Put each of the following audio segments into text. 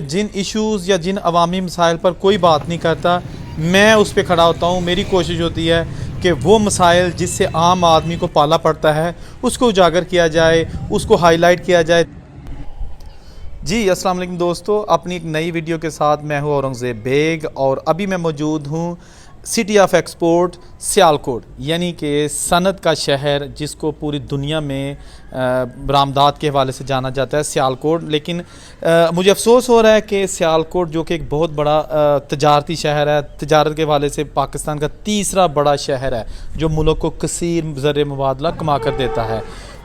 जिन issues या जिन अवामी मसाइल पर कोई बात नहीं करता, मैं उस पर खड़ा होता हूँ। मेरी कोशिश होती है कि वो मसाइल जिससे आम आदमी को पाला पड़ता है उसको उजागर किया जाए, उसको हाईलाइट किया जाए। जी अस्सलाम वालेकुम दोस्तों, अपनी एक नई वीडियो के साथ मैं हूँ औरंगज़ेब बेग और अभी मैं मौजूद हूँ सिटी ऑफ एक्सपोर्ट सियालकोट, यानी कि सनत का शहर जिसको पूरी दुनिया में बरामदात के हवाले से जाना जाता है, सियालकोट। लेकिन मुझे अफसोस हो रहा है कि सियालकोट जो कि एक बहुत बड़ा तजारती शहर है, तजारत के हवाले से पाकिस्तान का तीसरा बड़ा शहर है जो मुल्क को कसीर ज़र मुबादला कमा कर देता है,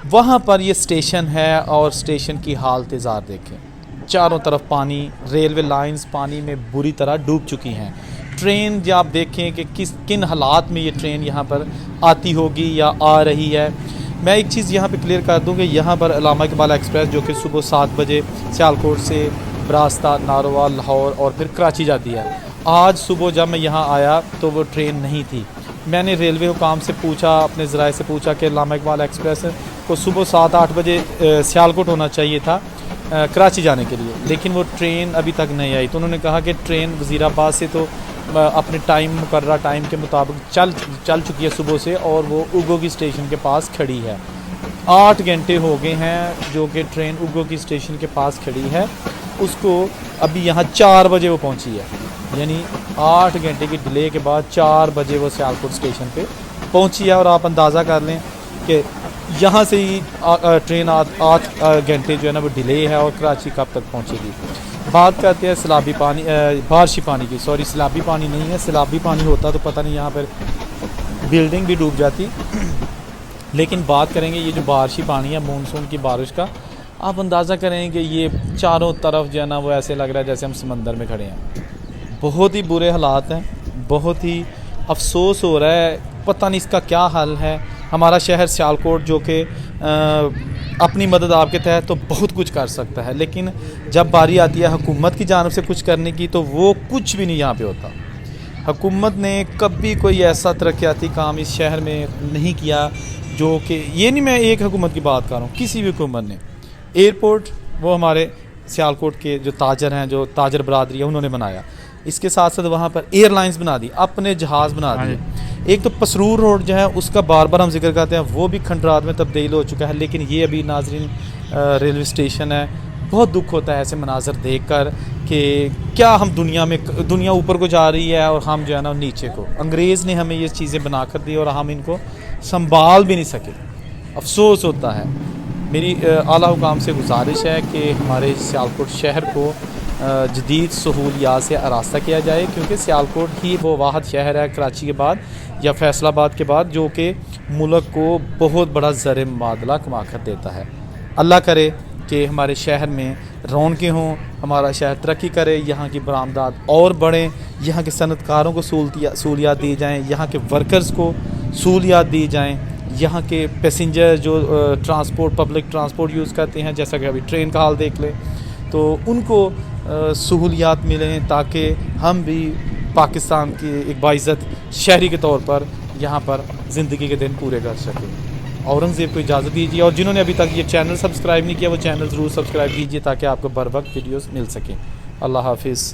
वहाँ पर ये स्टेशन है और स्टेशन की हालत ज़ार देखें। चारों तरफ पानी, रेलवे लाइंस पानी में बुरी तरह डूब चुकी हैं। ट्रेन जब आप देखें कि किन हालात में ये ट्रेन यहाँ पर आती होगी या आ रही है। मैं एक चीज़ यहाँ पे क्लियर कर दूँ कि यहाँ पर अल्लामा इकबाल एक्सप्रेस जो कि सुबह 7 बजे सियालकोट से बरास्ता, नारोवाल, लाहौर और फिर कराची जाती है, आज सुबह जब मैं यहाँ आया तो वो ट्रेन नहीं थी। मैंने रेलवे हुकाम से पूछा, अपने ज़राए से पूछा कि अल्लामा इकबाल एक्सप्रेस को सुबह 7-8 बजे सियालकोट होना चाहिए था कराची जाने के लिए, लेकिन वो ट्रेन अभी तक नहीं आई। तो उन्होंने कहा कि ट्रेन वज़ीराबाद से तो अपने मुकर्रर टाइम के मुताबिक चल चुकी है सुबह से, और वो उगोगी स्टेशन के पास खड़ी है। 8 घंटे हो गए हैं जो कि ट्रेन उगोगी स्टेशन के पास खड़ी है, उसको अभी यहाँ 4 बजे वो पहुँची है, यानी 8 घंटे की डिले के बाद 4 बजे वो सियालकोट स्टेशन पे पहुँची है। और आप अंदाज़ा कर लें कि यहाँ से ही ट्रेन 8 घंटे जो है ना वो डिले है, और कराची कब तक पहुँचेगी। बात करते हैं सैलाबी पानी, बारिशी पानी की। सॉरी, सैलाबी पानी नहीं है, सैलाबी पानी होता तो पता नहीं यहाँ पर बिल्डिंग भी डूब जाती। लेकिन बात करेंगे ये जो बारिशी पानी है मानसून की बारिश का, आप अंदाज़ा करें कि ये चारों तरफ जो है ना वो ऐसे लग रहा है जैसे हम समंदर में खड़े हैं। बहुत ही बुरे हालात हैं, बहुत ही अफसोस हो रहा है, पता नहीं इसका क्या हल है। हमारा शहर सियालकोट जो कि अपनी मदद आपके तहत तो बहुत कुछ कर सकता है, लेकिन जब बारी आती है हुकूमत की जानिब से कुछ करने की तो वो कुछ भी नहीं यहाँ पे होता। हुकूमत ने कभी कोई ऐसा तरक्याती काम इस शहर में नहीं किया जो कि, ये नहीं मैं एक हुकूमत की बात कर रहा हूँ, किसी भी हुकूमत ने। एयरपोर्ट वो हमारे सियालकोट के जो ताजर हैं, जो ताजर बरादरी है, उन्होंने बनाया। इसके साथ साथ वहाँ पर एयरलाइंस बना दी, अपने जहाज़ बना दिए। एक तो पसरूर रोड जो है उसका बार बार हम जिक्र करते हैं, वो भी खंडरात में तब्दील हो चुका है। लेकिन ये अभी नाजरीन रेलवे स्टेशन है। बहुत दुख होता है ऐसे मनाजर देख कर कि क्या हम दुनिया ऊपर को जा रही है और हम जो है ना नीचे को। अंग्रेज़ ने हमें ये चीज़ें बना कर दी और हम इनको संभाल भी नहीं सके। अफसोस होता है। मेरी आला हुकाम से गुजारिश है कि हमारे सियालकोट शहर को जदीद सहूलियात से आरास्ता किया जाए, क्योंकि सियालकोट ही वो वाहद शहर है कराची के बाद या फैसलाबाद के बाद जो कि मुल्क को बहुत बड़ा ज़र मुबादला कमा कर देता है। अल्लाह करे कि हमारे शहर में रौनकें हों, हमारा शहर तरक्की करे, यहाँ की बरामदात और बढ़ें, यहाँ के सनतकारों को सहूलियात दी जाएँ, यहाँ के वर्कर्स को सहूलियात दी जाएँ, यहाँ के पैसेंजर जो पब्लिक ट्रांसपोर्ट यूज़ करते हैं, जैसा कि अभी ट्रेन का हाल देख लें, तो उनको सहूलियात मिलें ताकि हम भी पाकिस्तान की एक बाइज़्ज़त शहरी के तौर पर यहाँ पर ज़िंदगी के दिन पूरे कर सकें। औरंगज़ेब को इजाज़त दीजिए, और जिन्होंने अभी तक ये चैनल सब्सक्राइब नहीं किया वो चैनल ज़रूर सब्सक्राइब कीजिए ताकि आपको बर वक्त वीडियोज़ मिल सकें। अल्लाह हाफिज़।